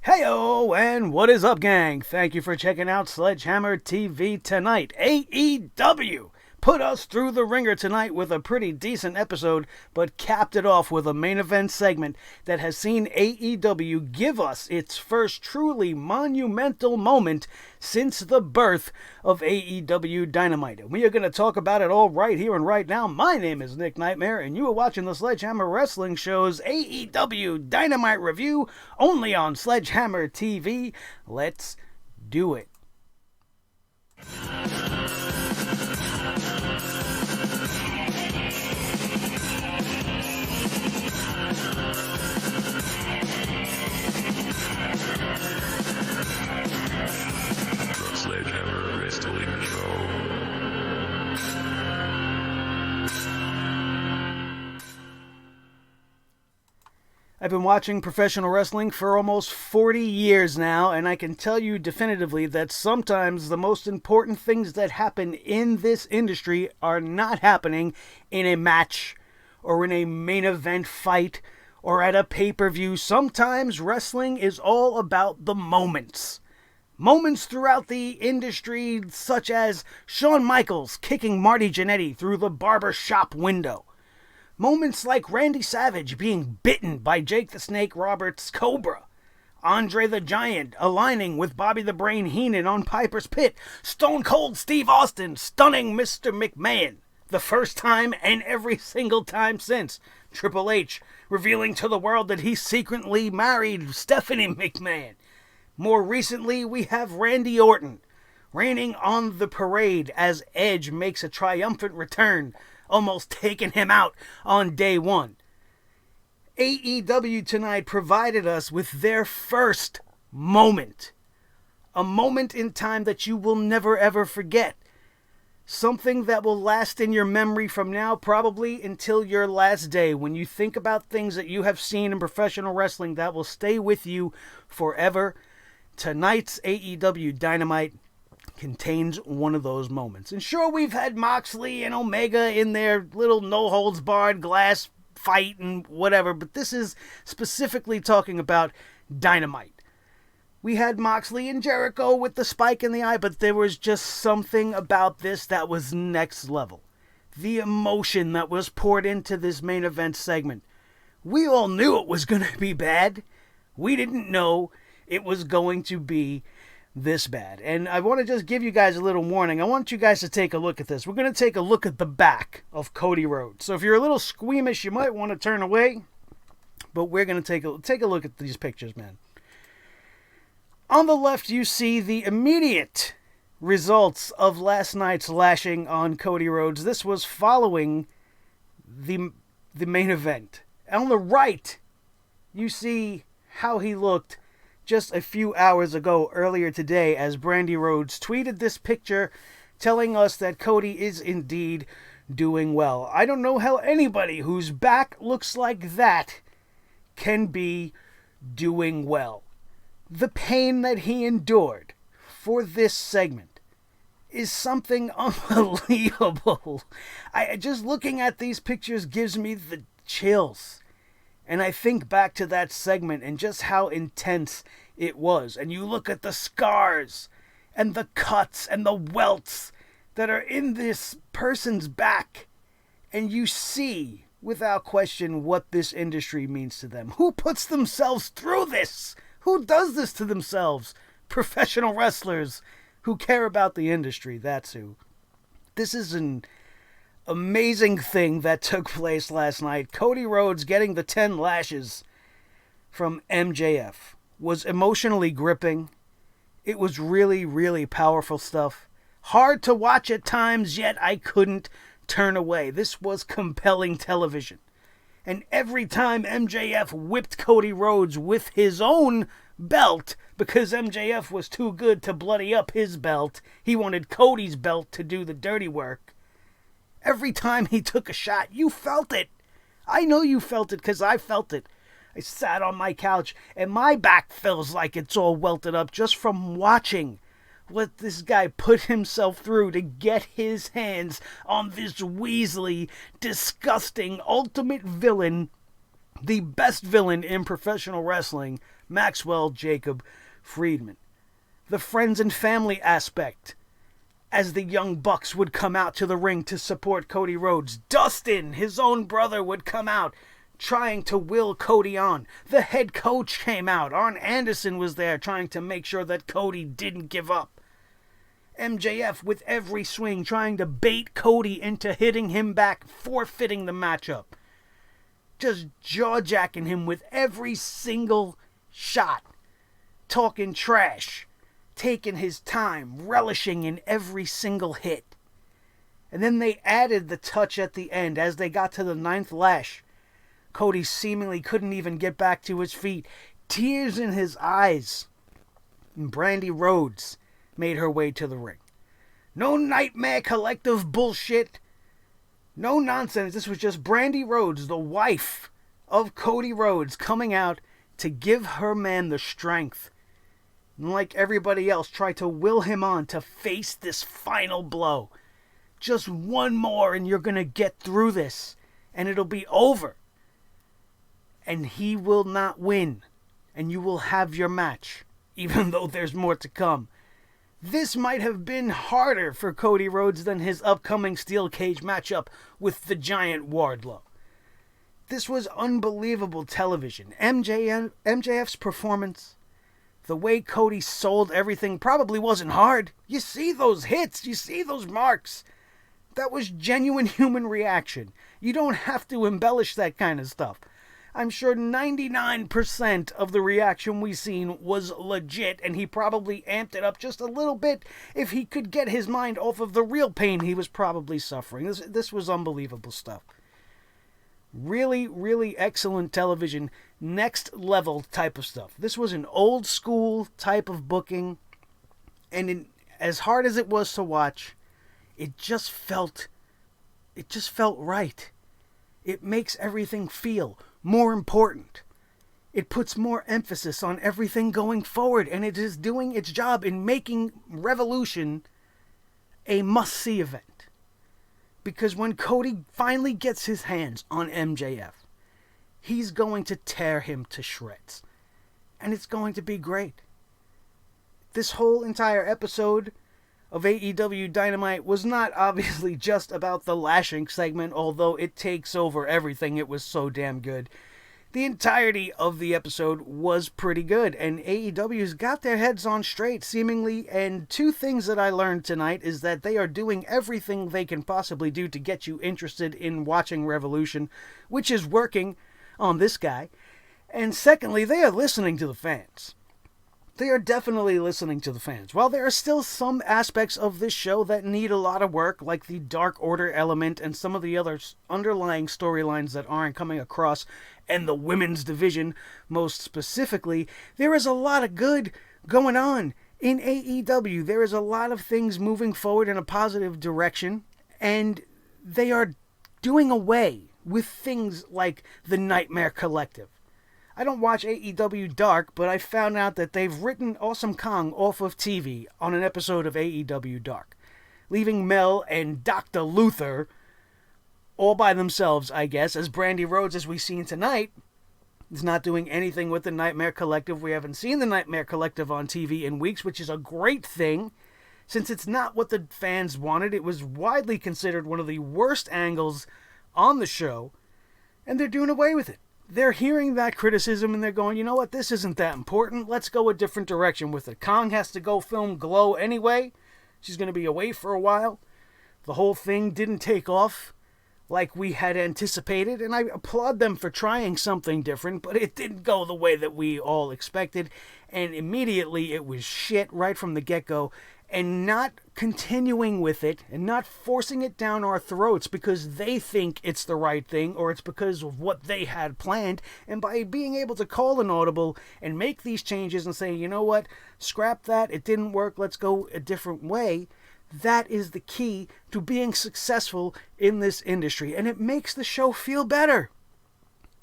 Heyo, and what is up, gang? Thank you for checking out Sledgehammer TV tonight. AEW put us through the ringer tonight with a pretty decent episode, but capped it off with a main event segment that has seen AEW give us its first truly monumental moment since the birth of AEW Dynamite. And we are going to talk about it all right here and right now. My name is Nick Nightmare, and you are watching the Sledgehammer Wrestling Show's AEW Dynamite review, only on Sledgehammer TV. Let's do it. Sledgehammer Wrestling Show. I've been watching professional wrestling for almost 40 years now, and I can tell you definitively that sometimes the most important things that happen in this industry are not happening in a match or in a main event fight or at a pay-per-view. Sometimes wrestling is all about the moments. Moments throughout the industry, such as Shawn Michaels kicking Marty Jannetty through the barber shop window. Moments like Randy Savage being bitten by Jake the Snake Roberts' Cobra. Andre the Giant aligning with Bobby the Brain Heenan on Piper's Pit. Stone Cold Steve Austin stunning Mr. McMahon. The first time and every single time since. Triple H revealing to the world that he secretly married Stephanie McMahon. More recently, we have Randy Orton reigning on the parade as Edge makes a triumphant return, almost taking him out on day one. AEW tonight provided us with their first moment. A moment in time that you will never ever forget. Something that will last in your memory from now probably until your last day. When you think about things that you have seen in professional wrestling, that will stay with you forever. Tonight's AEW Dynamite contains one of those moments. And sure, we've had Moxley and Omega in their little no-holds-barred glass fight and whatever, but this is specifically talking about Dynamite. We had Moxley and Jericho with the spike in the eye, but there was just something about this that was next level. The emotion that was poured into this main event segment. We all knew it was going to be bad. We didn't know it was going to be this bad. And I want to just give you guys a little warning. I want you guys to take a look at this. We're going to take a look at the back of Cody Rhodes. So if you're a little squeamish, you might want to turn away. But we're going to take a look at these pictures, man. On the left, you see the immediate results of last night's lashing on Cody Rhodes. This was following the main event. On the right, you see how he looked just a few hours ago, earlier today, as Brandy Rhodes tweeted this picture telling us that Cody is indeed doing well. I don't know how anybody whose back looks like that can be doing well. The pain that he endured for this segment is something unbelievable. Just looking at these pictures gives me the chills. And I think back to that segment and just how intense it was. And you look at the scars and the cuts and the welts that are in this person's back. And you see, without question, what this industry means to them. Who puts themselves through this? Who does this to themselves? Professional wrestlers who care about the industry. That's who. This is an amazing thing that took place last night. Cody Rhodes getting the 10 lashes from MJF was emotionally gripping. It was really, really powerful stuff. Hard to watch at times, yet I couldn't turn away. This was compelling television. And every time MJF whipped Cody Rhodes with his own belt, because MJF was too good to bloody up his belt, he wanted Cody's belt to do the dirty work. Every time he took a shot, you felt it. I know you felt it because I felt it. I sat on my couch and my back feels like it's all welted up just from watching what this guy put himself through to get his hands on this Weasley, disgusting, ultimate villain the best villain in professional wrestling, Maxwell Jacob Friedman. The friends and family aspect, as the Young Bucks would come out to the ring to support Cody Rhodes. Dustin, his own brother, would come out trying to will Cody on. The head coach came out. Arn Anderson was there trying to make sure that Cody didn't give up. MJF with every swing trying to bait Cody into hitting him back, forfeiting the matchup. Just jaw-jacking him with every single shot. Talking trash. Taking his time, relishing in every single hit. And then they added the touch at the end as they got to the 9th lash. Cody seemingly couldn't even get back to his feet. Tears in his eyes. And Brandi Rhodes made her way to the ring. No Nightmare Collective bullshit. No nonsense. This was just Brandi Rhodes, the wife of Cody Rhodes, coming out to give her man the strength. And like everybody else, try to will him on to face this final blow. Just one more and you're going to get through this. And it'll be over. And he will not win. And you will have your match. Even though there's more to come. This might have been harder for Cody Rhodes than his upcoming steel cage matchup with the giant Wardlow. This was unbelievable television. MJF's performance, the way Cody sold everything, probably wasn't hard. You see those hits. You see those marks. That was genuine human reaction. You don't have to embellish that kind of stuff. I'm sure 99% of the reaction we seen was legit, and he probably amped it up just a little bit if he could get his mind off of the real pain he was probably suffering. This was unbelievable stuff. Really, really excellent television, next level type of stuff. This was an old school type of booking, and as hard as it was to watch, it just felt right. It makes everything feel more important. It puts more emphasis on everything going forward, and it is doing its job in making Revolution a must-see event. Because when Cody finally gets his hands on MJF, he's going to tear him to shreds. And it's going to be great. This whole entire episode of AEW Dynamite was not obviously just about the lashing segment, although it takes over everything. It was so damn good. The entirety of the episode was pretty good, and AEW's got their heads on straight, seemingly, and two things that I learned tonight is that they are doing everything they can possibly do to get you interested in watching Revolution, which is working on this guy, and secondly, they are listening to the fans. They are definitely listening to the fans. While there are still some aspects of this show that need a lot of work, like the Dark Order element and some of the other underlying storylines that aren't coming across, and the women's division most specifically, there is a lot of good going on in AEW. There is a lot of things moving forward in a positive direction, and they are doing away with things like the Nightmare Collective. I don't watch AEW Dark, but I found out that they've written Awesome Kong off of TV on an episode of AEW Dark, leaving Mel and Dr. Luther all by themselves, I guess, as Brandi Rhodes, as we've seen tonight, is not doing anything with the Nightmare Collective. We haven't seen the Nightmare Collective on TV in weeks, which is a great thing, since it's not what the fans wanted. It was widely considered one of the worst angles on the show, and they're doing away with it. They're hearing that criticism and they're going, you know what, this isn't that important. Let's go a different direction with it. Kong has to go film Glow anyway. She's going to be away for a while. The whole thing didn't take off like we had anticipated, and I applaud them for trying something different, but it didn't go the way that we all expected, and immediately it was shit right from the get-go, and not continuing with it and not forcing it down our throats because they think it's the right thing or it's because of what they had planned. And by being able to call an audible and make these changes and say, you know what, scrap that, it didn't work, let's go a different way, that is the key to being successful in this industry. And it makes the show feel better.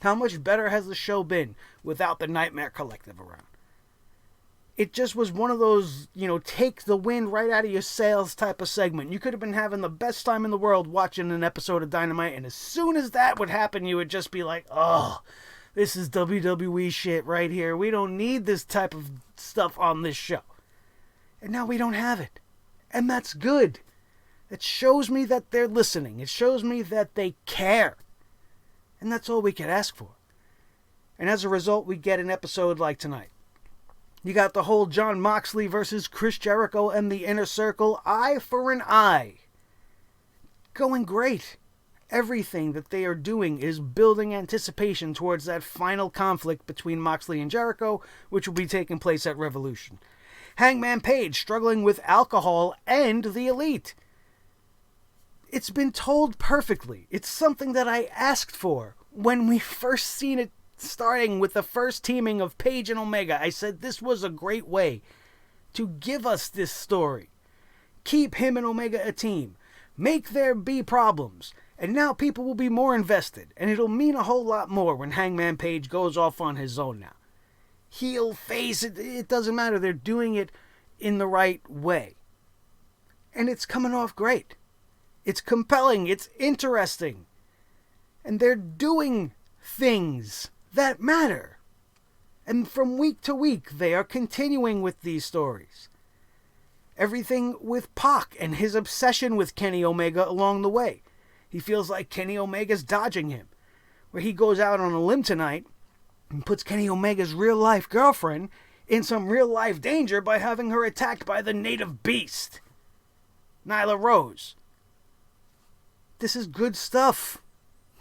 How much better has the show been without the Nightmare Collective around? It just was one of those, take the wind right out of your sails type of segment. You could have been having the best time in the world watching an episode of Dynamite, and as soon as that would happen, you would just be like, oh, This is WWE shit right here. We don't need this type of stuff on this show. And now we don't have it. And that's good. It shows me that they're listening. It shows me that they care. And that's all we could ask for. And as a result, we get an episode like tonight. You got the whole Jon Moxley versus Chris Jericho and the Inner Circle, eye for an eye. Going great. Everything that they are doing is building anticipation towards that final conflict between Moxley and Jericho, which will be taking place at Revolution. Hangman Page struggling with alcohol and the Elite. It's been told perfectly. It's something that I asked for when we first seen it starting with the first teaming of Page and Omega. I said this was a great way to give us this story. Keep him and Omega a team. Make there be problems. And now people will be more invested. And it'll mean a whole lot more when Hangman Page goes off on his own now. Heel, face, it doesn't matter. They're doing it in the right way. And it's coming off great. It's compelling. It's interesting. And they're doing things that matter. And from week to week, they are continuing with these stories. Everything with Pac and his obsession with Kenny Omega along the way. He feels like Kenny Omega's dodging him. Where he goes out on a limb tonight and puts Kenny Omega's real-life girlfriend in some real-life danger by having her attacked by the native beast, Nyla Rose. This is good stuff.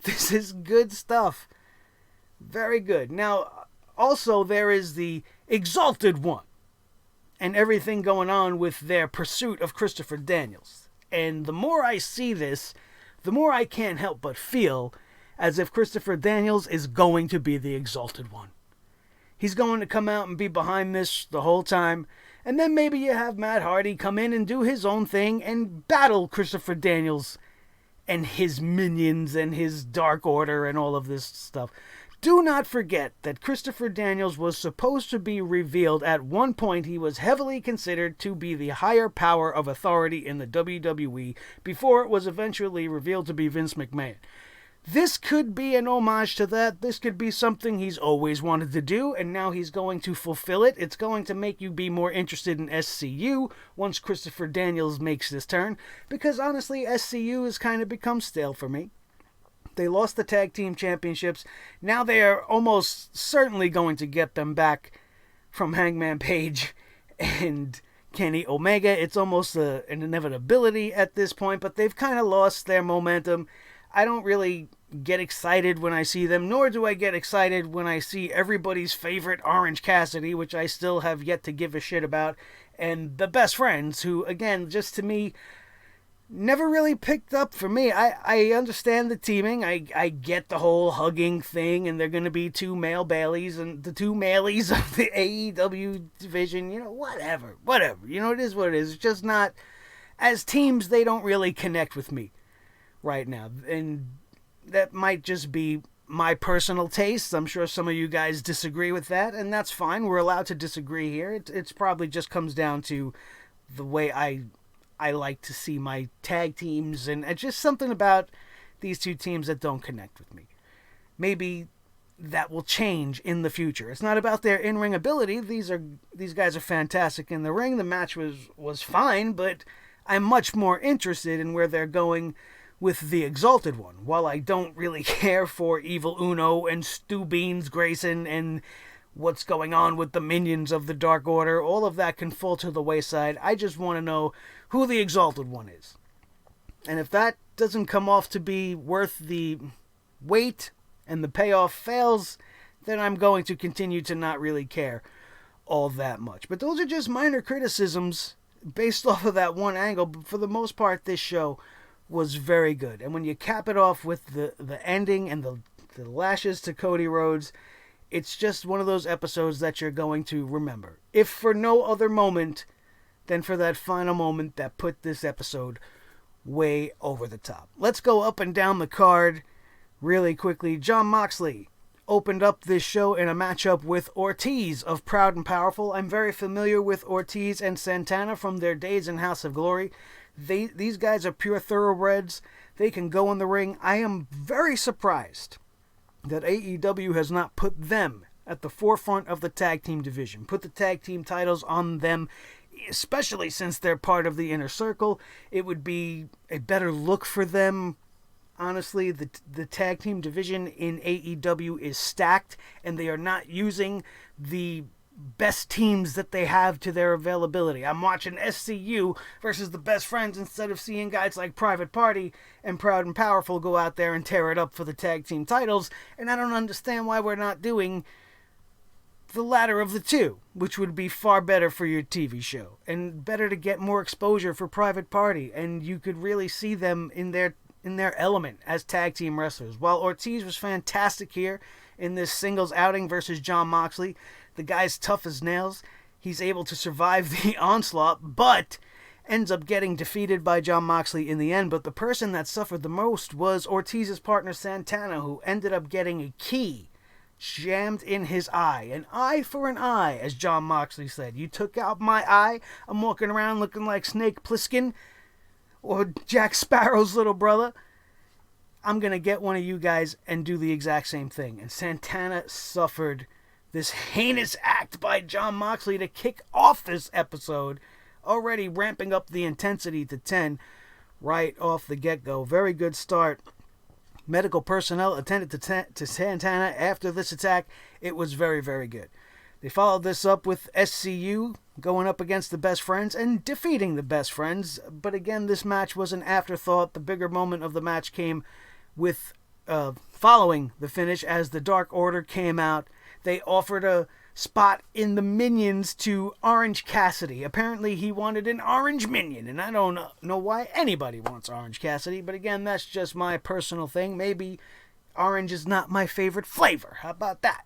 This is good stuff. Very good. Now, also there is the Exalted One and everything going on with their pursuit of Christopher Daniels. And the more I see this, the more I can't help but feel as if Christopher Daniels is going to be the Exalted One. He's going to come out and be behind this the whole time, and then maybe you have Matt Hardy come in and do his own thing and battle Christopher Daniels and his minions and his Dark Order and all of this stuff. Do not forget that Christopher Daniels was supposed to be revealed at one point. He was heavily considered to be the higher power of authority in the WWE before it was eventually revealed to be Vince McMahon. This could be an homage to that. This could be something he's always wanted to do, and now he's going to fulfill it. It's going to make you be more interested in SCU once Christopher Daniels makes this turn, because honestly, SCU has kind of become stale for me. They lost the tag team championships. Now they are almost certainly going to get them back from Hangman Page and Kenny Omega. It's almost an inevitability at this point, but they've kind of lost their momentum. I don't really get excited when I see them, nor do I get excited when I see everybody's favorite Orange Cassidy, which I still have yet to give a shit about, and the Best Friends, who, again, just to me, never really picked up for me. I understand the teaming. I get the whole hugging thing, and they're going to be two male Baileys and the two Maleys of the AEW division. You know, whatever. You know, it is what it is. It's just not, as teams, they don't really connect with me right now. And that might just be my personal taste. I'm sure some of you guys disagree with that, and that's fine. We're allowed to disagree here. It's probably just comes down to the way I like to see my tag teams, and it's just something about these two teams that don't connect with me. Maybe that will change in the future. It's not about their in-ring ability. These guys are fantastic in the ring. The match was fine, but I'm much more interested in where they're going with the Exalted One. While I don't really care for Evil Uno and Stu Beans Grayson and what's going on with the minions of the Dark Order, all of that can fall to the wayside. I just want to know who the Exalted One is. And if that doesn't come off to be worth the wait and the payoff fails, then I'm going to continue to not really care all that much. But those are just minor criticisms based off of that one angle. But for the most part, this show was very good. And when you cap it off with the ending and the lashes to Cody Rhodes, it's just one of those episodes that you're going to remember. If for no other moment than for that final moment that put this episode way over the top. Let's go up and down the card really quickly. Jon Moxley opened up this show in a matchup with Ortiz of Proud and Powerful. I'm very familiar with Ortiz and Santana from their days in House of Glory. These guys are pure thoroughbreds. They can go in the ring. I am very surprised that AEW has not put them at the forefront of the tag team division, put the tag team titles on them, especially since they're part of the Inner Circle. It would be a better look for them. Honestly, the tag team division in AEW is stacked, and they are not using the best teams that they have to their availability. I'm watching SCU versus the Best Friends instead of seeing guys like Private Party and Proud and Powerful go out there and tear it up for the tag team titles, and I don't understand why we're not doing the latter of the two, which would be far better for your TV show and better to get more exposure for Private Party, and you could really see them in their element as tag team wrestlers. While Ortiz was fantastic here in this singles outing versus Jon Moxley, the guy's tough as nails. He's able to survive the onslaught, but ends up getting defeated by Jon Moxley in the end. But the person that suffered the most was Ortiz's partner Santana, who ended up getting a key jammed in his eye. An eye for an eye, as Jon Moxley said. You took out my eye, I'm walking around looking like Snake Plissken or Jack Sparrow's little brother. I'm going to get one of you guys and do the exact same thing. And Santana suffered this heinous act by Jon Moxley to kick off this episode, already ramping up the intensity to 10 right off the get-go. Very good start. Medical personnel attended to Santana after this attack. It was very, very good. They followed this up with SCU going up against the Best Friends and defeating the Best Friends. But again, this match was an afterthought. The bigger moment of the match came with following the finish as the Dark Order came out. They offered a spot in the Minions to Orange Cassidy. Apparently he wanted an orange minion, and I don't know why anybody wants Orange Cassidy, but again, that's just my personal thing. Maybe orange is not my favorite flavor. How about that?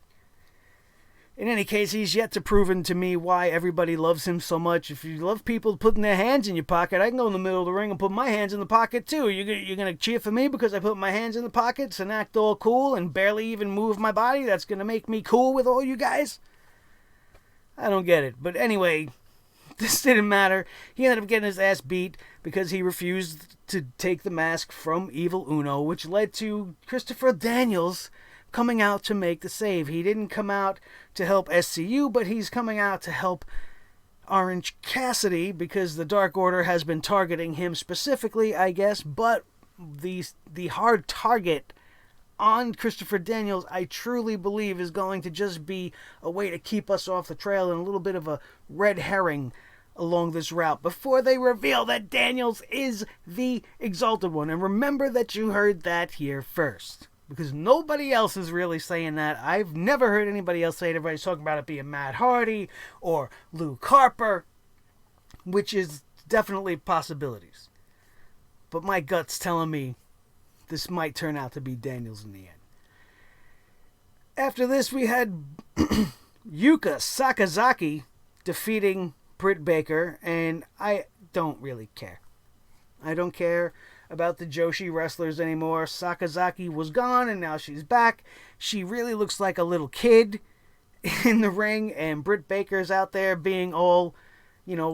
In any case, he's yet to prove to me why everybody loves him so much. If you love people putting their hands in your pocket, I can go in the middle of the ring and put my hands in the pocket too. You're going to cheer for me because I put my hands in the pockets and act all cool and barely even move my body? That's going to make me cool with all you guys? I don't get it. But anyway, this didn't matter. He ended up getting his ass beat because he refused to take the mask from Evil Uno, which led to Christopher Daniels coming out to make the save. He didn't come out to help SCU, but he's coming out to help Orange Cassidy because the Dark Order has been targeting him specifically, I guess. But the hard target on Christopher Daniels, I truly believe, is going to just be a way to keep us off the trail and a little bit of a red herring along this route before they reveal that Daniels is the Exalted One. And remember that you heard that here first, because nobody else is really saying that. I've never heard anybody else say it. Everybody's talking about it being Matt Hardy or Luke Harper, which is definitely possibilities. But my gut's telling me this might turn out to be Daniels in the end. After this, we had Yuka Sakazaki defeating Britt Baker, and I don't really care. I don't care about the Joshi wrestlers anymore. Sakazaki was gone, and now she's back. She really looks like a little kid in the ring, and Britt Baker's out there being all,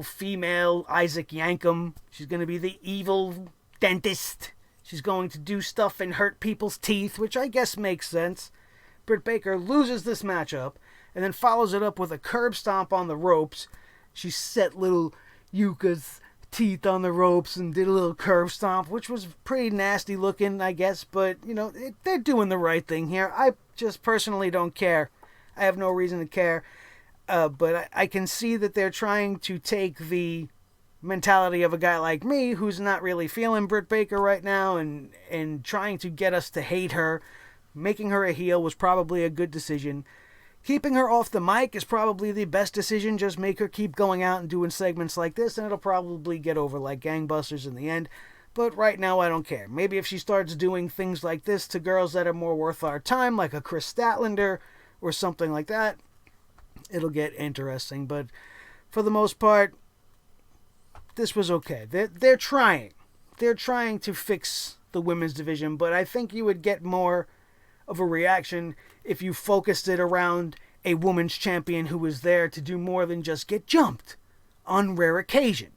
female Isaac Yankem. She's going to be the evil dentist. She's going to do stuff and hurt people's teeth, which I guess makes sense. Britt Baker loses this matchup and then follows it up with a curb stomp on the ropes. She set little Yuka's teeth on the ropes and did a little curb stomp, which was pretty nasty looking, I guess. But, they're doing the right thing here. I just personally don't care. I have no reason to care. But I can see that they're trying to take the mentality of a guy like me who's not really feeling Britt Baker right now and trying to get us to hate her. Making her a heel was probably a good decision. Keeping her off the mic is probably the best decision. Just make her keep going out and doing segments like this, and it'll probably get over like gangbusters in the end. But right now, I don't care. Maybe if she starts doing things like this to girls that are more worth our time, like a Chris Statlander or something like that, it'll get interesting. But for the most part, this was okay. They're trying. They're trying to fix the women's division, but I think you would get more of a reaction if you focused it around a women's champion who was there to do more than just get jumped on rare occasion.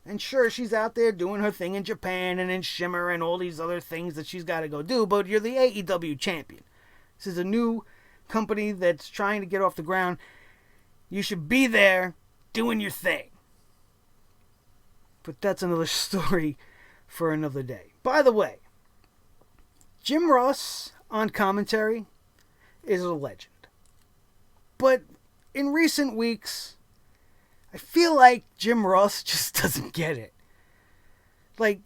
And sure, she's out there doing her thing in Japan and in Shimmer and all these other things that she's got to go do, but you're the AEW champion. This is a new company that's trying to get off the ground. You should be there doing your thing. But that's another story for another day. By the way, Jim Ross on commentary is a legend. But in recent weeks, I feel like Jim Ross just doesn't get it. Like,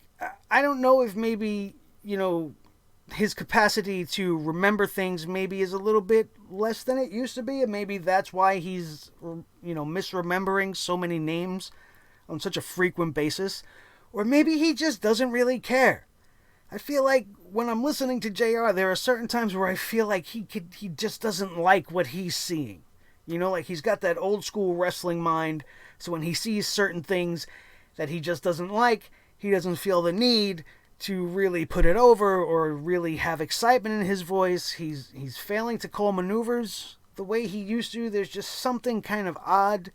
I don't know if maybe, his capacity to remember things maybe is a little bit less than it used to be, and maybe that's why he's, misremembering so many names on such a frequent basis. Or maybe he just doesn't really care. I feel like when I'm listening to JR, there are certain times where I feel like he just doesn't like what he's seeing. Like he's got that old school wrestling mind, so when he sees certain things that he just doesn't like, he doesn't feel the need to really put it over or really have excitement in his voice. He's failing to call maneuvers the way he used to. There's just something kind of odd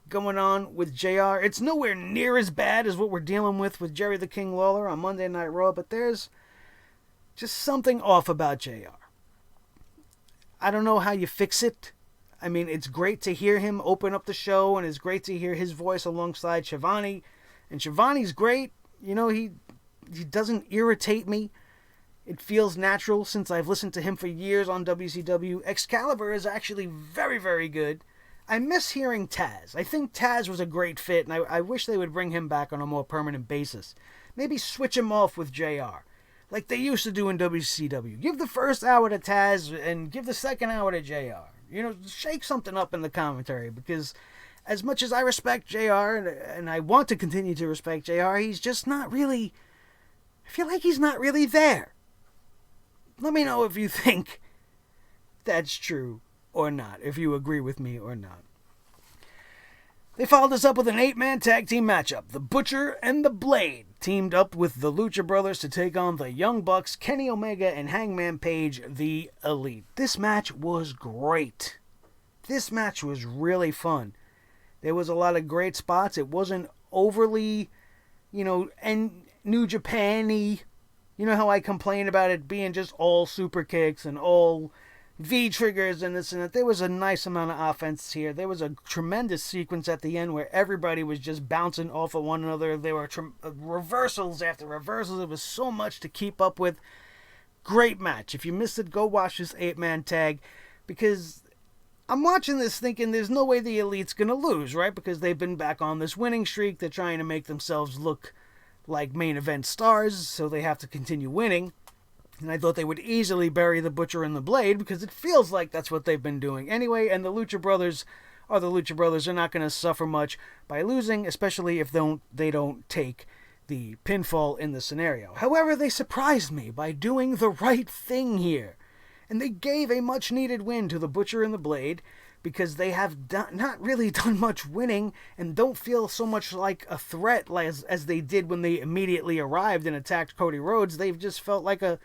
going on with JR. It's nowhere near as bad as what we're dealing with Jerry the King Lawler on Monday Night Raw, but there's just something off about JR. I don't know how you fix it. I mean, it's great to hear him open up the show, and it's great to hear his voice alongside Shivani. And Shivani's great. He doesn't irritate me. It feels natural since I've listened to him for years on WCW. Excalibur is actually very, very good. I miss hearing Taz. I think Taz was a great fit, and I wish they would bring him back on a more permanent basis. Maybe switch him off with JR, like they used to do in WCW. Give the first hour to Taz and give the second hour to JR. Shake something up in the commentary, because as much as I respect JR, and I want to continue to respect JR, he's just not really... I feel like he's not really there. Let me know if you think that's true or not, if you agree with me or not. They followed us up with an 8-man tag team matchup. The Butcher and the Blade teamed up with the Lucha Brothers to take on the Young Bucks, Kenny Omega, and Hangman Page, the Elite. This match was great. This match was really fun. There was a lot of great spots. It wasn't overly, and New Japan-y. You know how I complain about it being just all super kicks and all V-triggers and this and that. There was a nice amount of offense here. There was a tremendous sequence at the end where everybody was just bouncing off of one another. There were reversals after reversals. It was so much to keep up with. Great match. If you missed it, go watch this 8-man tag, because I'm watching this thinking there's no way the Elite's going to lose, right? Because they've been back on this winning streak. They're trying to make themselves look like main event stars, so they have to continue winning. And I thought they would easily bury the Butcher and the Blade, because it feels like that's what they've been doing anyway. And the Lucha Brothers are the Lucha Brothers. They're not going to suffer much by losing, especially if they don't take the pinfall in the scenario. However, they surprised me by doing the right thing here. And they gave a much-needed win to the Butcher and the Blade, because they have not really done much winning and don't feel so much like a threat as they did when they immediately arrived and attacked Cody Rhodes. They've just felt like a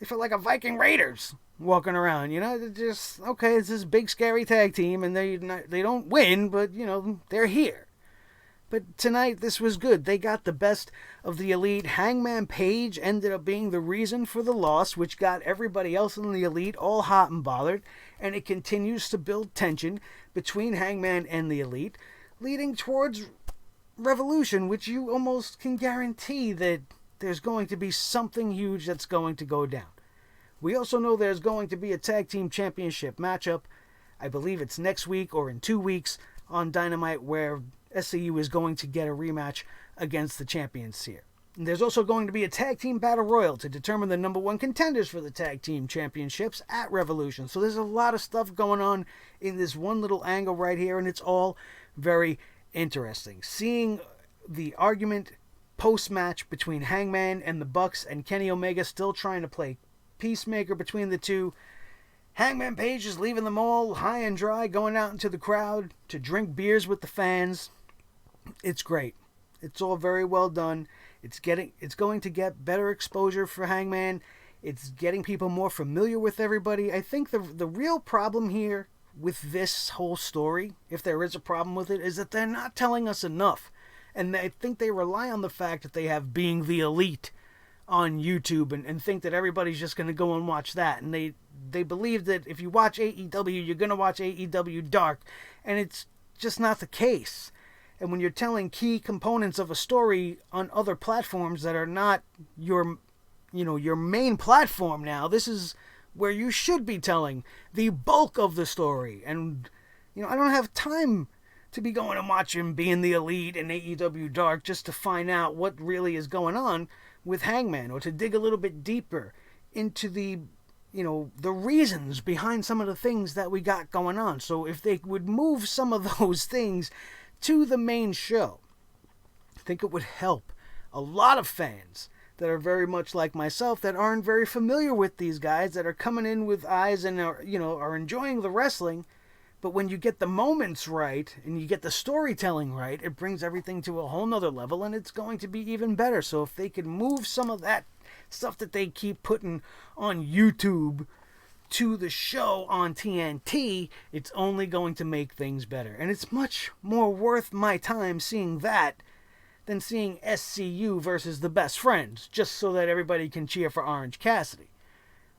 Viking Raiders walking around. They're just, okay, it's this big scary tag team, and they don't win, but they're here. But tonight, this was good. They got the best of the Elite. Hangman Page ended up being the reason for the loss, which got everybody else in the Elite all hot and bothered. And it continues to build tension between Hangman and the Elite, leading towards Revolution, which you almost can guarantee that there's going to be something huge that's going to go down. We also know there's going to be a tag team championship matchup. I believe it's next week or in 2 weeks on Dynamite, where SCU is going to get a rematch against the champions here. And there's also going to be a tag team battle royal to determine the number 1 contenders for the tag team championships at Revolution. So there's a lot of stuff going on in this one little angle right here, and it's all very interesting. Seeing the argument post-match between Hangman and the Bucks, and Kenny Omega still trying to play peacemaker between the two. Hangman Page is leaving them all high and dry, going out into the crowd to drink beers with the fans. It's great. It's all very well done. It's going to get better exposure for Hangman. It's getting people more familiar with everybody. I think the real problem here with this whole story, if there is a problem with it, is that they're not telling us enough. And I think they rely on the fact that they have Being the Elite on YouTube and think that everybody's just going to go and watch that. And they believe that if you watch AEW, you're going to watch AEW Dark, and it's just not the case. And when you're telling key components of a story on other platforms that are not your main platform now, this is where you should be telling the bulk of the story. And, I don't have time to be going and watching Being the Elite and AEW Dark just to find out what really is going on with Hangman, or to dig a little bit deeper into the reasons behind some of the things that we got going on. So if they would move some of those things to the main show, I think it would help a lot of fans that are very much like myself, that aren't very familiar with these guys, that are coming in with eyes and are enjoying the wrestling. But when you get the moments right and you get the storytelling right, it brings everything to a whole nother level, and it's going to be even better. So if they could move some of that stuff that they keep putting on YouTube to the show on TNT, it's only going to make things better. And it's much more worth my time seeing that than seeing SCU versus the Best Friends, just so that everybody can cheer for Orange Cassidy.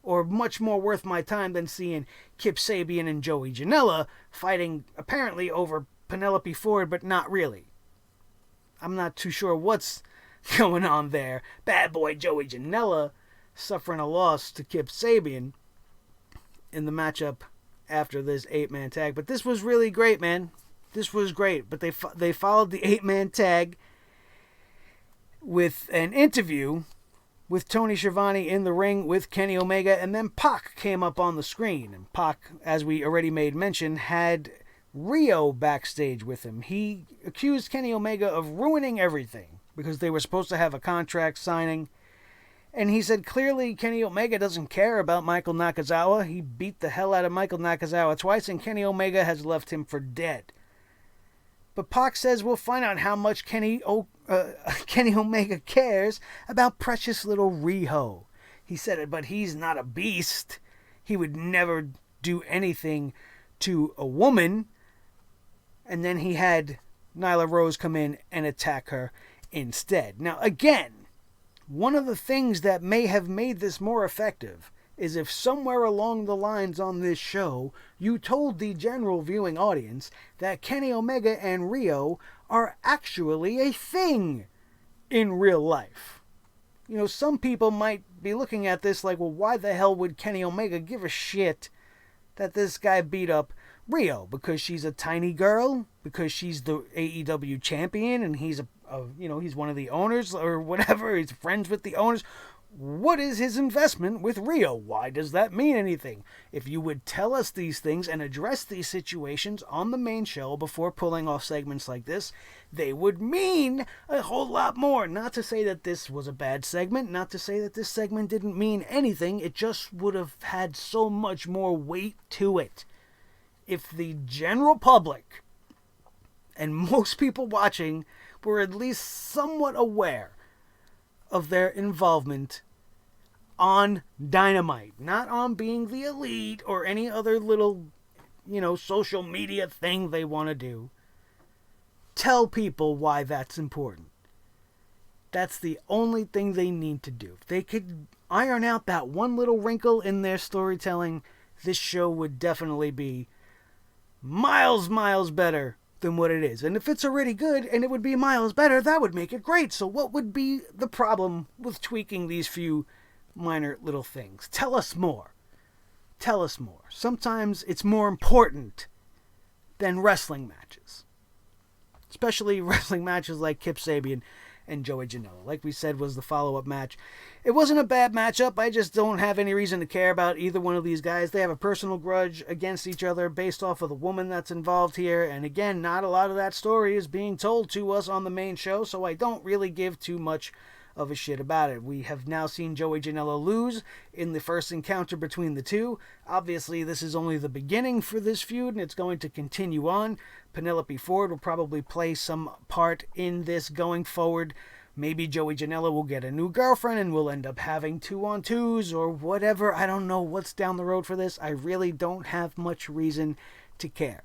Or much more worth my time than seeing Kip Sabian and Joey Janela fighting apparently over Penelope Ford, but not really. I'm not too sure what's going on there. Bad boy Joey Janela suffering a loss to Kip Sabian in the matchup after this 8-man tag. But this was really great, man. This was great. But they followed the 8-man tag with an interview with Tony Schiavone in the ring with Kenny Omega, and then Pac came up on the screen. And Pac, as we already made mention, had Rio backstage with him. He accused Kenny Omega of ruining everything because they were supposed to have a contract signing. And he said clearly Kenny Omega doesn't care about Michael Nakazawa. He beat the hell out of Michael Nakazawa twice, and Kenny Omega has left him for dead. But Pac says we'll find out how much Kenny Omega cares about precious little Riho. He said it, but he's not a beast. He would never do anything to a woman. And then he had Nyla Rose come in and attack her instead. Now, again, one of the things that may have made this more effective is if somewhere along the lines on this show you told the general viewing audience that Kenny Omega and Rio are actually a thing in real life. Some people might be looking at this like, well, why the hell would Kenny Omega give a shit that this guy beat up Rio? Because she's a tiny girl? Because she's the AEW champion and he's he's one of the owners or whatever, he's friends with the owners? What is his investment with Rio? Why does that mean anything? If you would tell us these things and address these situations on the main show before pulling off segments like this, they would mean a whole lot more. Not to say that this was a bad segment, not to say that this segment didn't mean anything, it just would have had so much more weight to it. If the general public and most people watching were at least somewhat aware of their involvement on Dynamite, not on Being the Elite or any other little, social media thing they want to do. Tell people why that's important. That's the only thing they need to do. If they could iron out that one little wrinkle in their storytelling, this show would definitely be miles better than what it is. And if it's already good and it would be miles better, that would make it great. So what would be the problem with tweaking these few minor little things? Tell us more. Tell us more. Sometimes it's more important than wrestling matches. Especially wrestling matches like Kip Sabian and Joey Janela. Like we said, was the follow-up match. It wasn't a bad matchup. I just don't have any reason to care about either one of these guys. They have a personal grudge against each other based off of the woman that's involved here. And again, not a lot of that story is being told to us on the main show, so I don't really give too much of a shit about it. We have now seen Joey Janela lose in the first encounter between the two. Obviously, this is only the beginning for this feud, and it's going to continue on. Penelope Ford will probably play some part in this going forward. Maybe Joey Janela will get a new girlfriend and we'll end up having 2-on-2s or whatever. I don't know what's down the road for this. I really don't have much reason to care.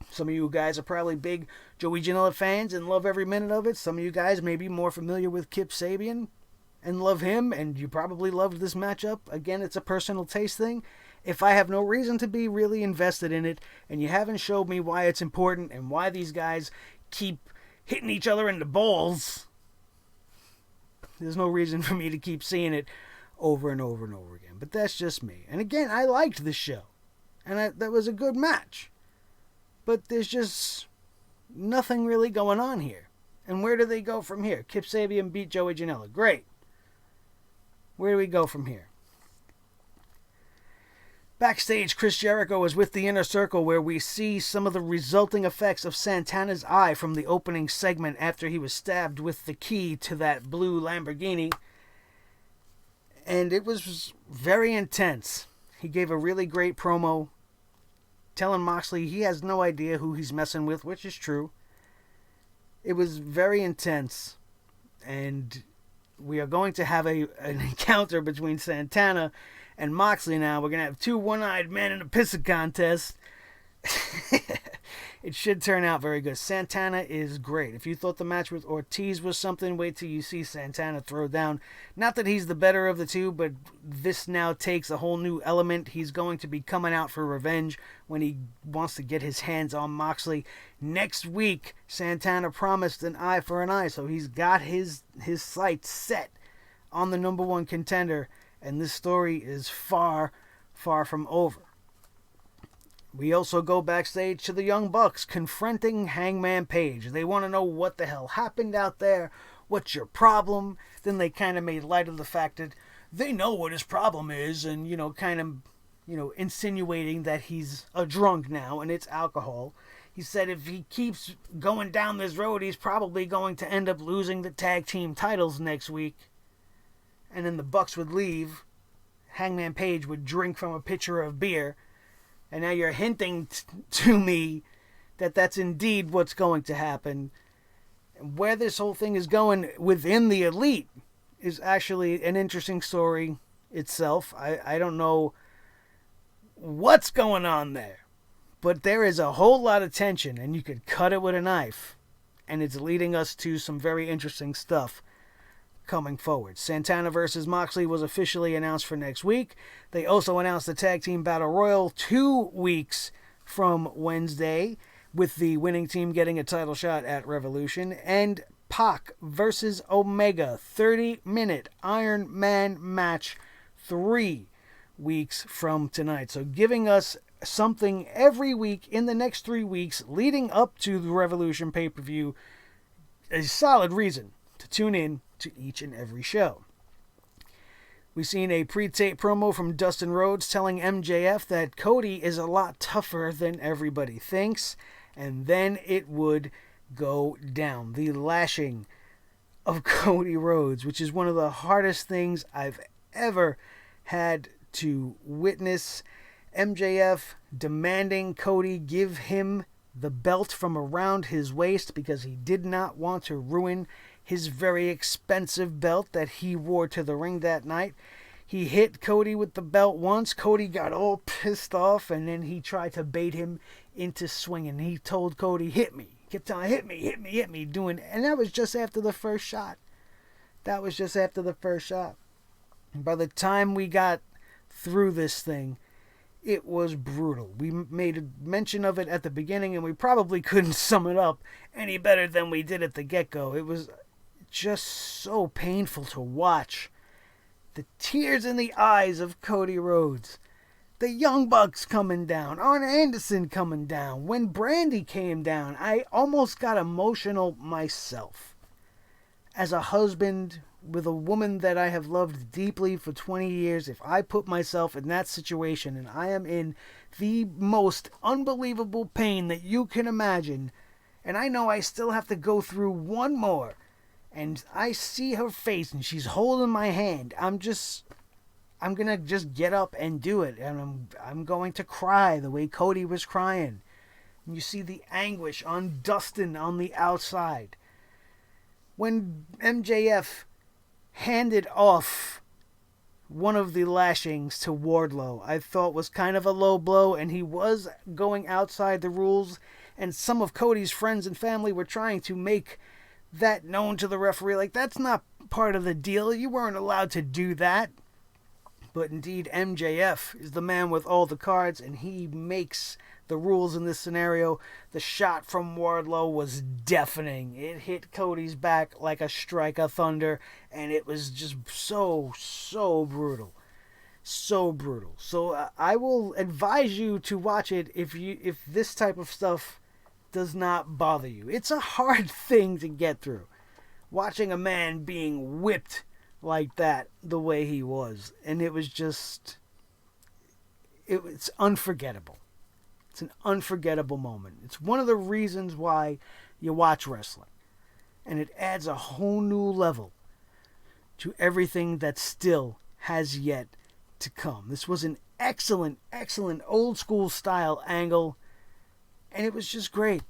Some of you guys are probably big Joey Janela fans and love every minute of it. Some of you guys may be more familiar with Kip Sabian and love him, and you probably loved this matchup. Again, it's a personal taste thing. if I have no reason to be really invested in it, and you haven't showed me why it's important and why these guys keep hitting each other in the balls, there's no reason for me to keep seeing it over and over and over again. But that's just me. And again, I liked this show. And that was a good match. But there's just nothing really going on here. And where do they go from here? Kip Sabian beat Joey Janela. Great. Where do we go from here? Backstage, Chris Jericho was with the Inner Circle, where we see some of the resulting effects of Santana's eye from the opening segment after he was stabbed with the key to that blue Lamborghini. And it was very intense. He gave a really great promo telling Moxley he has no idea who he's messing with, which is true. It was very intense. And we are going to have an encounter between Santana and Moxley now. We're going to have two one-eyed men in a pissing contest. It should turn out very good. Santana is great. If you thought the match with Ortiz was something, wait till you see Santana throw down. Not that he's the better of the two, but this now takes a whole new element. He's going to be coming out for revenge when he wants to get his hands on Moxley. Next week, Santana promised an eye for an eye, so he's got his sights set on the number one contender, and this story is far, far from over. We also go backstage to the Young Bucks confronting Hangman Page. They want to know what the hell happened out there. What's your problem? Then they kind of made light of the fact that they know what his problem is and, insinuating that he's a drunk now and it's alcohol. He said if he keeps going down this road, he's probably going to end up losing the tag team titles next week. And then the Bucks would leave. Hangman Page would drink from a pitcher of beer. And now you're hinting to me that that's indeed what's going to happen. And where this whole thing is going within the Elite is actually an interesting story itself. I don't know what's going on there. But there is a whole lot of tension, and you could cut it with a knife. And it's leading us to some very interesting stuff coming forward. Santana versus Moxley was officially announced for next week. They also announced the Tag Team Battle Royal 2 weeks from Wednesday, with the winning team getting a title shot at Revolution. And Pac versus Omega, 30-minute Iron Man match 3 weeks from tonight. So giving us something every week in the next 3 weeks leading up to the Revolution pay-per-view. A solid reason to tune in to each and every show. We've seen a pre-tape promo from Dustin Rhodes telling MJF that Cody is a lot tougher than everybody thinks, and then it would go down. The lashing of Cody Rhodes, which is one of the hardest things I've ever had to witness. MJF demanding Cody give him the belt from around his waist because he did not want to ruin his very expensive belt that he wore to the ring that night. He hit Cody with the belt once. Cody got all pissed off, and then he tried to bait him into swinging. He told Cody, hit me. He kept telling, hit me, and that was just after the first shot. And by the time we got through this thing, it was brutal. We made a mention of it at the beginning, and we probably couldn't sum it up any better than we did at the get-go. It was just so painful to watch. The tears in the eyes of Cody Rhodes. The Young Bucks coming down. Arn Anderson coming down. When Brandy came down, I almost got emotional myself. As a husband with a woman that I have loved deeply for 20 years, if I put myself in that situation and I am in the most unbelievable pain that you can imagine, and I know I still have to go through one more, and I see her face and she's holding my hand, I'm gonna just get up and do it, and I'm going to cry the way Cody was crying. And you see the anguish on Dustin on the outside. When MJF handed off one of the lashings to Wardlow, I thought was kind of a low blow, and he was going outside the rules, and some of Cody's friends and family were trying to make that known to the referee, like, that's not part of the deal, you weren't allowed to do that. But indeed, MJF is the man with all the cards, and he makes the rules in this scenario. The shot from Wardlow was deafening. It hit Cody's back like a strike of thunder, and it was just so brutal. So brutal. So I will advise you to watch it if this type of stuff does not bother you. It's a hard thing to get through. Watching a man being whipped like that the way he was. And it was just... It's unforgettable. It's an unforgettable moment. It's one of the reasons why you watch wrestling. And it adds a whole new level to everything that still has yet to come. This was an excellent old school style angle. And it was just great.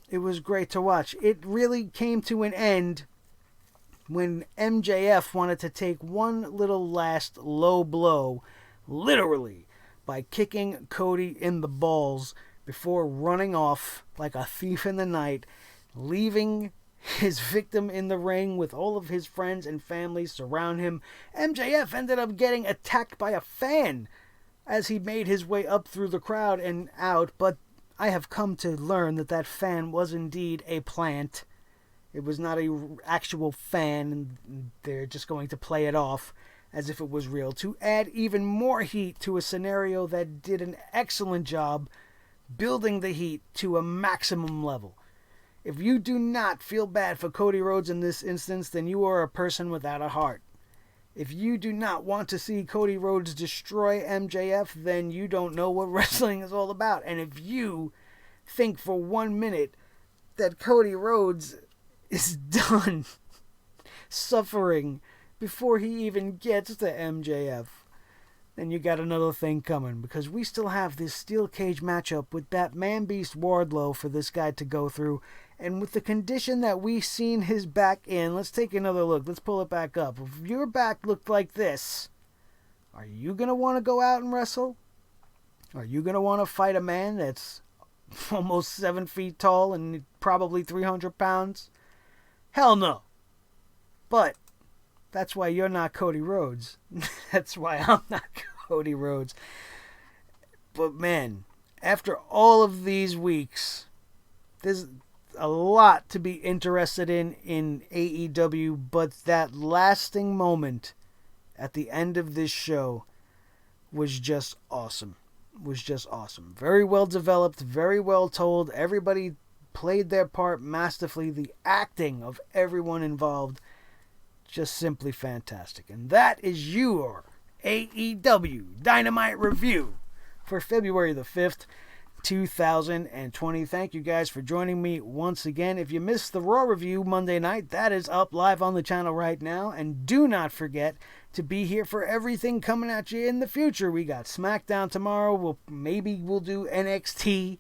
It was great to watch. It really came to an end when MJF wanted to take one little last low blow, literally, by kicking Cody in the balls before running off like a thief in the night, leaving his victim in the ring with all of his friends and family surround him. MJF ended up getting attacked by a fan as he made his way up through the crowd and out, but I have come to learn that fan was indeed a plant. It was not an actual fan, and they're just going to play it off as if it was real, to add even more heat to a scenario that did an excellent job building the heat to a maximum level. If you do not feel bad for Cody Rhodes in this instance, then you are a person without a heart. If you do not want to see Cody Rhodes destroy MJF, then you don't know what wrestling is all about. And if you think for 1 minute that Cody Rhodes is done suffering before he even gets to MJF, then you got another thing coming, because we still have this steel cage matchup with that man-beast Wardlow for this guy to go through, and with the condition that we've seen his back in. Let's take another look. Let's pull it back up. If your back looked like this, are you going to want to go out and wrestle? Are you going to want to fight a man that's almost 7 feet tall and probably 300 pounds? Hell no. But that's why you're not Cody Rhodes. That's why I'm not Cody Rhodes. But man, after all of these weeks, there's a lot to be interested in AEW, but that lasting moment at the end of this show was just awesome. Very well developed, very well told. Everybody played their part masterfully. The acting of everyone involved, just simply fantastic. And that is your AEW Dynamite review for February the 5th, 2020. Thank you guys for joining me once again. If you missed the Raw review Monday night, that is up live on the channel right now. And do not forget to be here for everything coming at you in the future. We got SmackDown tomorrow. We'll do NXT.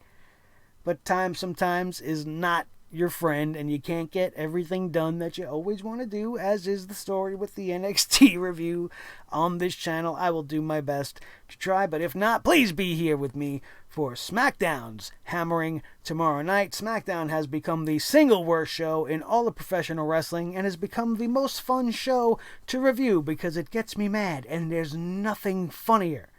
But time sometimes is not your friend, and you can't get everything done that you always want to do, as is the story with the NXT review on this channel. I will do my best to try, but if not, please be here with me for SmackDown's hammering tomorrow night. SmackDown has become the single worst show in all of professional wrestling and has become the most fun show to review because it gets me mad, and there's nothing funnier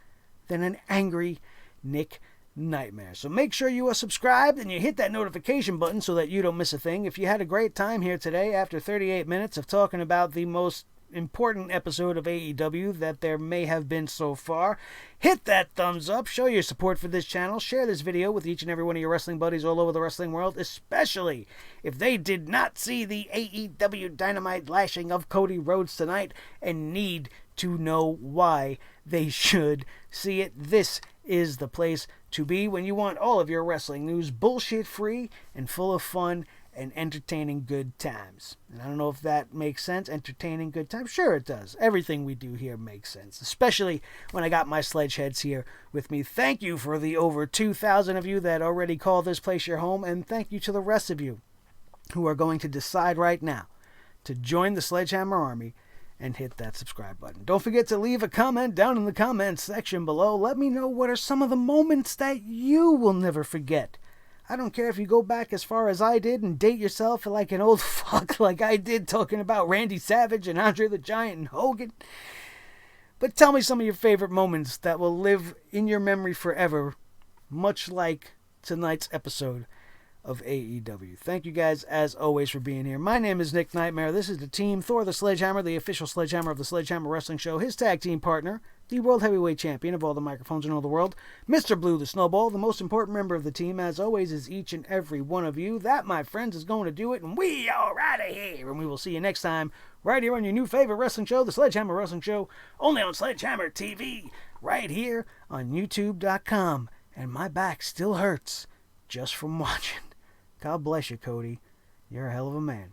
than an angry Nick Nightmare. So make sure you are subscribed and you hit that notification button so that you don't miss a thing. If you had a great time here today after 38 minutes of talking about the most important episode of AEW that there may have been so far, hit that thumbs up, show your support for this channel, share this video with each and every one of your wrestling buddies all over the wrestling world, especially if they did not see the AEW Dynamite lashing of Cody Rhodes tonight and need to know why they should see it. This is the place to be when you want all of your wrestling news bullshit free and full of fun and entertaining good times. And I don't know if that makes sense. Entertaining good times? Sure it does. Everything we do here makes sense, especially when I got my sledgeheads here with me. Thank you for the over 2,000 of you that already call this place your home, and thank you to the rest of you who are going to decide right now to join the Sledgehammer Army and hit that subscribe button. Don't forget to leave a comment down in the comments section below. Let me know what are some of the moments that you will never forget. I don't care if you go back as far as I did and date yourself like an old fuck like I did talking about Randy Savage and Andre the Giant and Hogan. But tell me some of your favorite moments that will live in your memory forever, much like tonight's episode of AEW. Thank you guys, as always, for being here. My name is Nick Nightmare. This is the team. Thor the Sledgehammer, the official Sledgehammer of the Sledgehammer Wrestling Show. His tag team partner, the World Heavyweight Champion of all the microphones in all the world, Mr. Blue the Snowball. The most important member of the team, as always, is each and every one of you. That, my friends, is going to do it, and we are out of here. And we will see you next time, right here on your new favorite wrestling show, the Sledgehammer Wrestling Show, only on Sledgehammer TV, right here on YouTube.com. And my back still hurts just from watching. God bless you, Cody. You're a hell of a man.